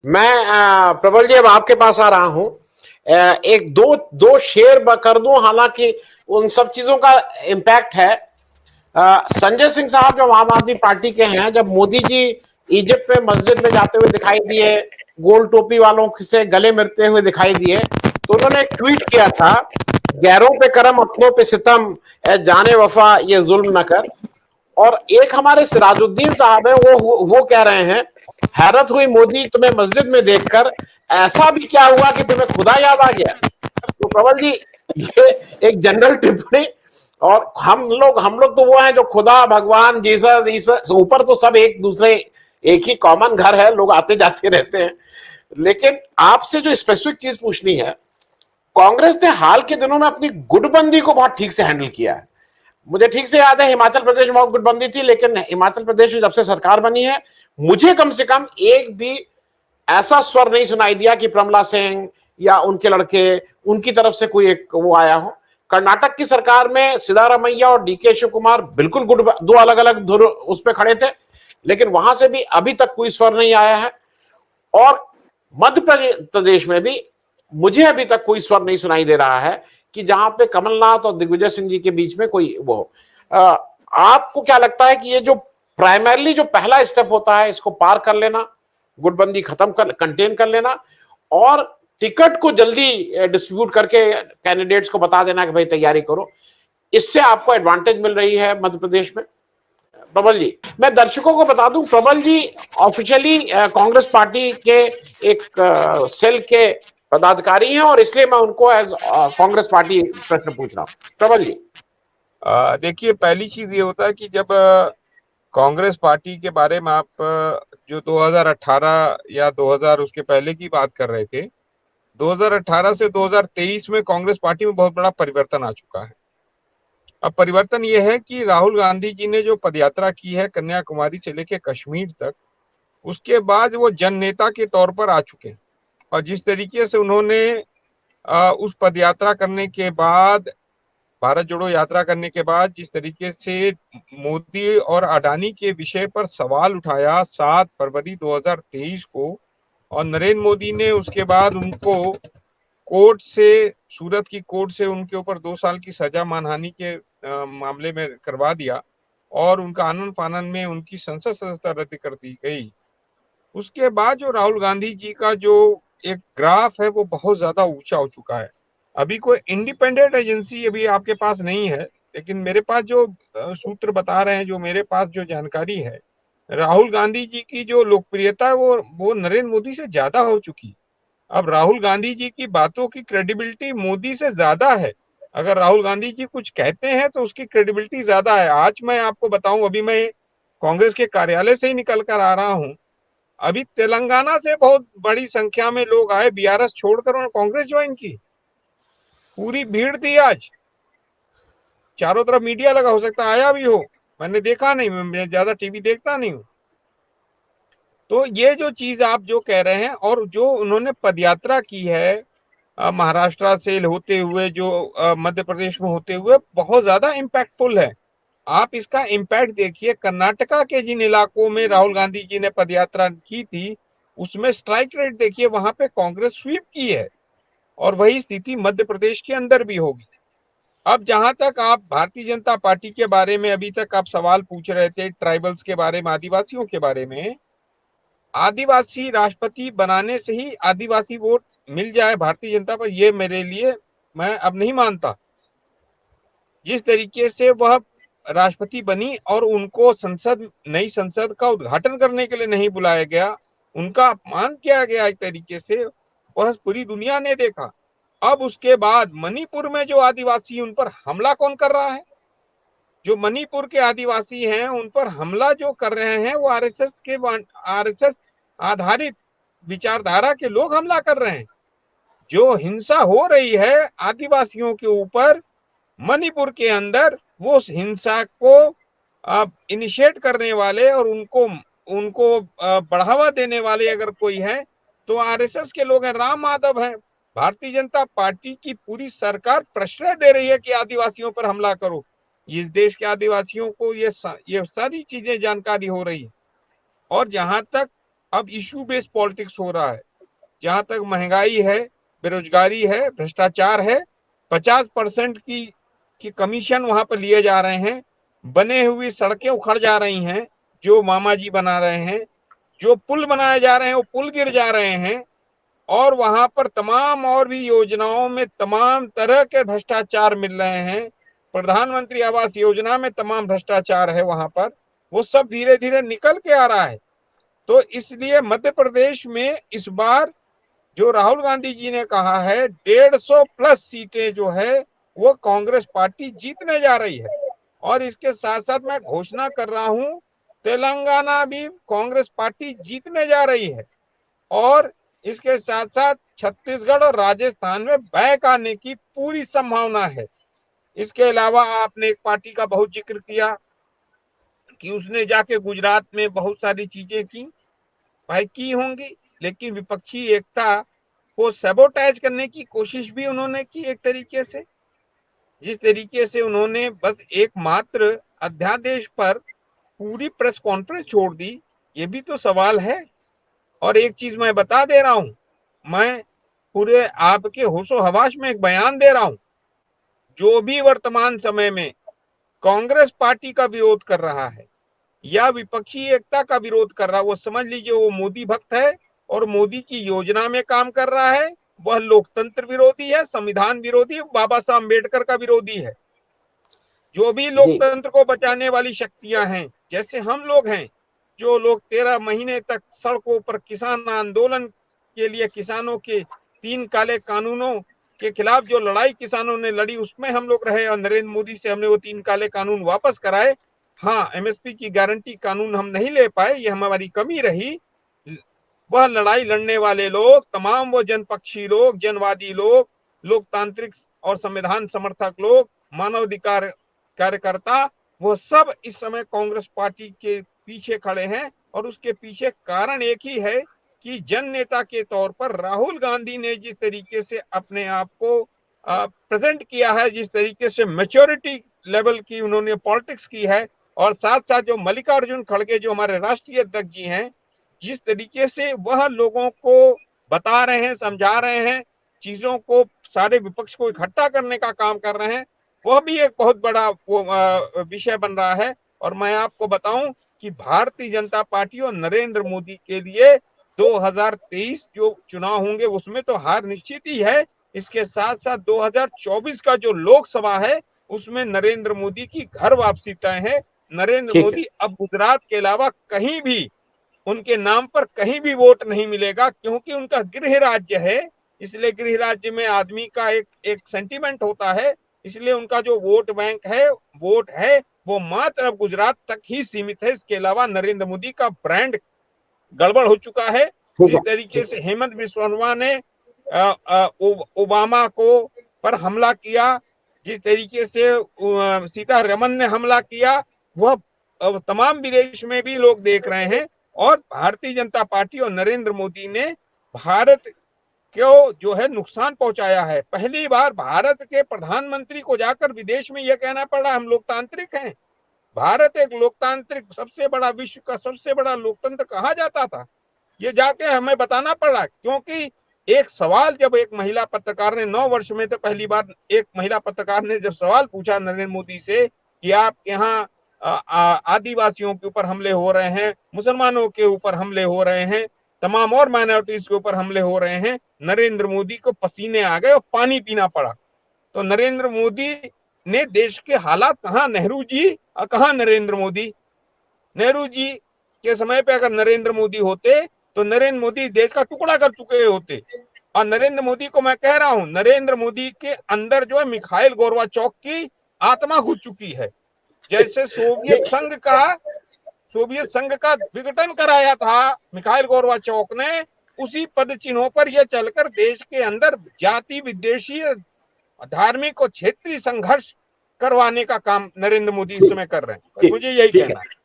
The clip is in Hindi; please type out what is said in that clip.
मैं प्रबल जी अब आपके पास आ रहा हूं। एक दो दो शेयर कर दूं, हालांकि उन सब चीजों का इम्पैक्ट है। संजय सिंह साहब जब आम आदमी पार्टी के हैं, जब मोदी जी इजिप्ट में मस्जिद में जाते हुए दिखाई दिए, गोल टोपी वालों से गले मिलते हुए दिखाई दिए, तो उन्होंने एक ट्वीट किया था, गैरों पे करम अपनों पे सितम, जाने वफा ये जुल्म न कर। और एक हमारे सिराजुद्दीन साहब है, वो कह रहे हैं, हैरत हुई मोदी तुम्हें मस्जिद में देखकर, ऐसा भी क्या हुआ कि तुम्हें खुदा याद आ गया। तो प्रबल जी, ये एक जनरल टिप्पणी। और हम लोग तो वो हैं जो खुदा, भगवान, जीसस ईसस, ऊपर तो सब एक दूसरे, एक ही कॉमन घर है, लोग आते जाते रहते हैं। लेकिन आपसे जो स्पेसिफिक चीज पूछनी है, कांग्रेस ने हाल के दिनों में अपनी गुटबंदी को बहुत ठीक से हैंडल किया है। मुझे ठीक से याद है, हिमाचल प्रदेश में बहुत गुटबंदी थी, लेकिन हिमाचल प्रदेश में जब से सरकार बनी है, मुझे कम से कम एक भी ऐसा स्वर नहीं सुनाई दिया कि प्रमला सिंह या उनके लड़के, उनकी तरफ से कोई एक वो आया हो। कर्नाटक की सरकार में सिद्धारमैया और डीके शिव कुमार बिल्कुल गुट, दो अलग अलग धुर उस पर खड़े थे, लेकिन वहां से भी अभी तक कोई स्वर नहीं आया है। और मध्य प्रदेश में भी मुझे अभी तक कोई स्वर नहीं सुनाई दे रहा है कि जहां पे कमलनाथ और दिग्विजय सिंह जी के बीच में कोई वो हो। आपको क्या लगता है कि ये जो प्राइमरली जो पहला स्टेप होता है, इसको पार कर लेना, गुटबंदी खत्म कर, कंटेन कर लेना, और टिकट को जल्दी डिस्ट्रीब्यूट करके कैंडिडेट्स को बता देना कि भाई तैयारी करो, इससे आपको एडवांटेज मिल रही है मध्य प्रदेश में? प्रबल जी, मैं दर्शकों को बता दूं, प्रबल जी ऑफिशियली कांग्रेस पार्टी के एक सेल के पदाधिकारी हैं, और इसलिए मैं उनको एज कांग्रेस पार्टी प्रश्न पूछ रहा हूं। प्रबल जी। देखिए, पहली चीज ये होता है कि जब कांग्रेस पार्टी के बारे में आप जो 2018 या 2000 उसके पहले की बात कर रहे थे, 2018 से 2023 में कांग्रेस पार्टी में बहुत बड़ा परिवर्तन आ चुका है। अब परिवर्तन ये है कि राहुल गांधी जी ने जो पदयात्रा की है कन्याकुमारी से लेकर कश्मीर तक, उसके बाद वो जन नेता के तौर पर आ चुके हैं। और जिस तरीके से उन्होंने उस पदयात्रा करने के बाद, भारत जोड़ो यात्रा करने के बाद, जिस तरीके से मोदी और अडानी के विषय पर सवाल उठाया 7 फरवरी 2023 को, और नरेंद्र मोदी ने उसके बाद उनको कोर्ट से, सूरत की कोर्ट से उनके ऊपर 2 साल की सजा मानहानि के मामले में करवा दिया, और उनका आनन फानन में उनकी संसद सदस्यता रद्द कर दी गई। उसके बाद जो राहुल गांधी जी का जो एक ग्राफ है वो बहुत ज्यादा ऊंचा हो चुका है। अभी कोई इंडिपेंडेंट एजेंसी अभी आपके पास नहीं है, लेकिन मेरे पास जो सूत्र बता रहे हैं, जो मेरे पास जो जानकारी है, राहुल गांधी जी की जो लोकप्रियता है वो नरेंद्र मोदी से ज्यादा हो चुकी। अब राहुल गांधी जी की बातों की क्रेडिबिलिटी मोदी से ज्यादा है। अगर राहुल गांधी जी कुछ कहते हैं तो उसकी क्रेडिबिलिटी ज्यादा है। आज मैं आपको बताऊं, अभी मैं कांग्रेस के कार्यालय से ही निकल कर आ रहा हूं, अभी तेलंगाना से बहुत बड़ी संख्या में लोग आए, बीआरएस छोड़कर उन्होंने कांग्रेस ज्वाइन की। पूरी भीड़ थी आज, चारों तरफ मीडिया लगा, हो सकता आया भी हो, मैंने देखा नहीं, मैं ज्यादा टीवी देखता नहीं हूं। तो ये जो चीज आप जो कह रहे हैं, और जो उन्होंने पदयात्रा की है महाराष्ट्र से होते हुए, जो मध्य प्रदेश में होते हुए, बहुत ज्यादा इम्पैक्टफुल है। आप इसका इम्पैक्ट देखिए, कर्नाटका के जिन इलाकों में राहुल गांधी जी ने पदयात्रा की थी, उसमें स्ट्राइक रेट देखिए, वहां पे कांग्रेस स्वीप की है। और वही स्थिति मध्य प्रदेश के अंदर भी होगी। अब जहां तक आप भारतीय जनता पार्टी के बारे में अभी तक आप सवाल पूछ रहे थे, ट्राइबल्स के बारे में, आदिवासियों के बारे में, आदिवासी राष्ट्रपति बनाने से ही आदिवासी वोट मिल जाए भारतीय जनता पर, ये मेरे लिए, मैं अब नहीं मानता। जिस तरीके से वह राष्ट्रपति बनी और उनको नई संसद का उद्घाटन करने के लिए नहीं बुलाया गया, उनका अपमान किया गया एक तरीके से, वह पूरी दुनिया ने देखा। अब उसके बाद मणिपुर में जो आदिवासी, उन पर हमला कौन कर रहा है? जो मणिपुर के आदिवासी हैं उन पर हमला जो कर रहे हैं, वो आरएसएस आधारित विचारधारा के लोग हमला कर रहे हैं। जो हिंसा हो रही है आदिवासियों के ऊपर मणिपुर के अंदर, वो उस हिंसा को इनिशिएट करने वाले और उनको उनको बढ़ावा देने वाले अगर कोई है तो आरएसएस के लोग हैं, राम माधव हैं। भारतीय जनता पार्टी की पूरी सरकार प्रश्रय दे रही है कि आदिवासियों पर हमला करो। इस देश के आदिवासियों को ये सारी चीजें जानकारी हो रही है। और जहां तक अब इशू बेस्ड पॉलिटिक्स हो रहा है। जहां तक महंगाई है, बेरोजगारी है, भ्रष्टाचार है, 50% की कमीशन वहां पर लिए जा रहे हैं, बने हुई सड़कें उखड़ जा रही हैं जो मामा जी बना रहे हैं, जो पुल बनाए जा रहे हैं वो पुल गिर जा रहे हैं, और वहां पर तमाम और भी योजनाओं में तमाम तरह के भ्रष्टाचार मिल रहे हैं। प्रधानमंत्री आवास योजना में तमाम भ्रष्टाचार है वहां पर, वो सब धीरे धीरे निकल के आ रहा है। तो इसलिए मध्य प्रदेश में इस बार जो राहुल गांधी जी ने कहा है 150 प्लस सीटें जो है वो कांग्रेस पार्टी जीतने जा रही है। और इसके साथ साथ मैं घोषणा कर रहा हूं, तेलंगाना भी कांग्रेस पार्टी जीतने जा रही है। और इसके साथ साथ छत्तीसगढ़ और राजस्थान में बैक आने की पूरी संभावना है। इसके अलावा आपने एक पार्टी का बहुत जिक्र किया कि उसने जाके गुजरात में बहुत सारी चीजें की, भाई की होंगी, लेकिन विपक्षी एकता को सैबोटाइज करने की कोशिश भी उन्होंने की एक तरीके से। जिस तरीके से उन्होंने बस एकमात्र अध्यादेश पर पूरी प्रेस कॉन्फ्रेंस छोड़ दी, ये भी तो सवाल है। और एक चीज मैं बता दे रहा हूं, मैं पूरे आपके होशो हवास में एक बयान दे रहा हूं, जो भी वर्तमान समय में कांग्रेस पार्टी का विरोध कर रहा है या विपक्षी एकता का विरोध कर रहा है, वो समझ लीजिए वो मोदी भक्त है और मोदी की योजना में काम कर रहा है। वह लोकतंत्र विरोधी है, संविधान विरोधी, बाबा साहब अम्बेडकर का विरोधी है। जो भी जी लोकतंत्र को बचाने वाली शक्तियां हैं, जैसे हम लोग हैं, जो लोग 13 महीने तक सड़कों पर किसान आंदोलन के लिए, किसानों के 3 काले कानूनों के खिलाफ जो लड़ाई किसानों ने लड़ी उसमें हम लोग रहे, और नरेंद्र मोदी से हमने वो 3 काले कानून वापस कराए। हाँ, एमएसपी की गारंटी कानून हम नहीं ले पाए, ये हमारी कमी रही। वह लड़ाई लड़ने वाले लोग, तमाम वो जनपक्षी लोग, जनवादी लोग, लोकतांत्रिक और संविधान समर्थक लोग, मानवाधिकार कार्यकर्ता, वो सब इस समय कांग्रेस पार्टी के पीछे खड़े हैं। और उसके पीछे कारण एक ही है कि जन नेता के तौर पर राहुल गांधी ने जिस तरीके से अपने आप को प्रेजेंट किया है, जिस तरीके से मैच्योरिटी लेवल की उन्होंने पॉलिटिक्स की है, और साथ साथ जो मल्लिकार्जुन खड़गे जो हमारे राष्ट्रीय अध्यक्ष जी हैं, जिस तरीके से वह लोगों को बता रहे हैं, समझा रहे हैं, चीजों को, सारे विपक्ष को इकट्ठा करने का काम कर रहे हैं, वह भी एक बहुत बड़ा विषय बन रहा है। और मैं आपको बताऊं कि भारतीय जनता पार्टी और नरेंद्र मोदी के लिए 2023 जो चुनाव होंगे उसमें तो हार निश्चित ही है। इसके साथ साथ 2024 का जो लोकसभा है उसमें नरेंद्र मोदी की घर वापसी तय है। नरेंद्र ठीक है। मोदी अब गुजरात के अलावा कहीं भी, उनके नाम पर कहीं भी वोट नहीं मिलेगा, क्योंकि उनका गृह राज्य है। इसलिए गृह राज्य में आदमी का एक सेंटीमेंट होता है, इसलिए उनका जो वोट बैंक है, वोट है, वो मात्र अब गुजरात तक ही सीमित है। इसके अलावा नरेंद्र मोदी का ब्रांड गड़बड़ हो चुका है। ठीक जिस है। तरीके ठीक से हेमंत बिस्वा शर्मा ने ओबामा को पर हमला किया, जिस तरीके से सीतारमन ने हमला किया, वह तमाम विदेश में भी लोग देख रहे हैं। और भारतीय जनता पार्टी और नरेंद्र मोदी ने भारत को जो है नुकसान पहुंचाया है। पहली बार भारत के प्रधानमंत्री को जाकर विदेश में यह कहना पड़ा हम लोकतांत्रिक हैं। भारत एक लोकतांत्रिक, सबसे बड़ा, विश्व का सबसे बड़ा लोकतंत्र कहा जाता था, ये जाके हमें बताना पड़ा। क्योंकि एक सवाल जब एक महिला पत्रकार ने 9 वर्ष में तो पहली बार एक महिला पत्रकार ने जब सवाल पूछा नरेंद्र मोदी से कि आप यहाँ आदिवासियों के ऊपर हमले हो रहे हैं, मुसलमानों के ऊपर हमले हो रहे हैं, तमाम और माइनॉरिटीज के ऊपर हमले हो रहे हैं, नरेंद्र मोदी को पसीने आ गए और पानी पीना पड़ा। तो नरेंद्र मोदी ने देश के हालात, कहाँ नेहरू जी और कहाँ नरेंद्र मोदी। नेहरू जी के समय पे अगर नरेंद्र मोदी होते तो नरेंद्र मोदी देश का टुकड़ा कर चुके होते। और नरेंद्र मोदी को मैं कह रहा हूं, नरेंद्र मोदी के अंदर जो है मिखाइल गोरबाचोव की आत्मा घुस चुकी है। जैसे सोवियत संघ का विघटन कराया था मिखाइल गोरबाचोव ने, उसी पद चिन्हों पर यह चलकर देश के अंदर जाति विद्वेषी, धार्मिक और क्षेत्रीय संघर्ष करवाने का काम नरेंद्र मोदी इस ठीक समय कर रहे हैं। ठीक मुझे यही ठीक है। कहना है।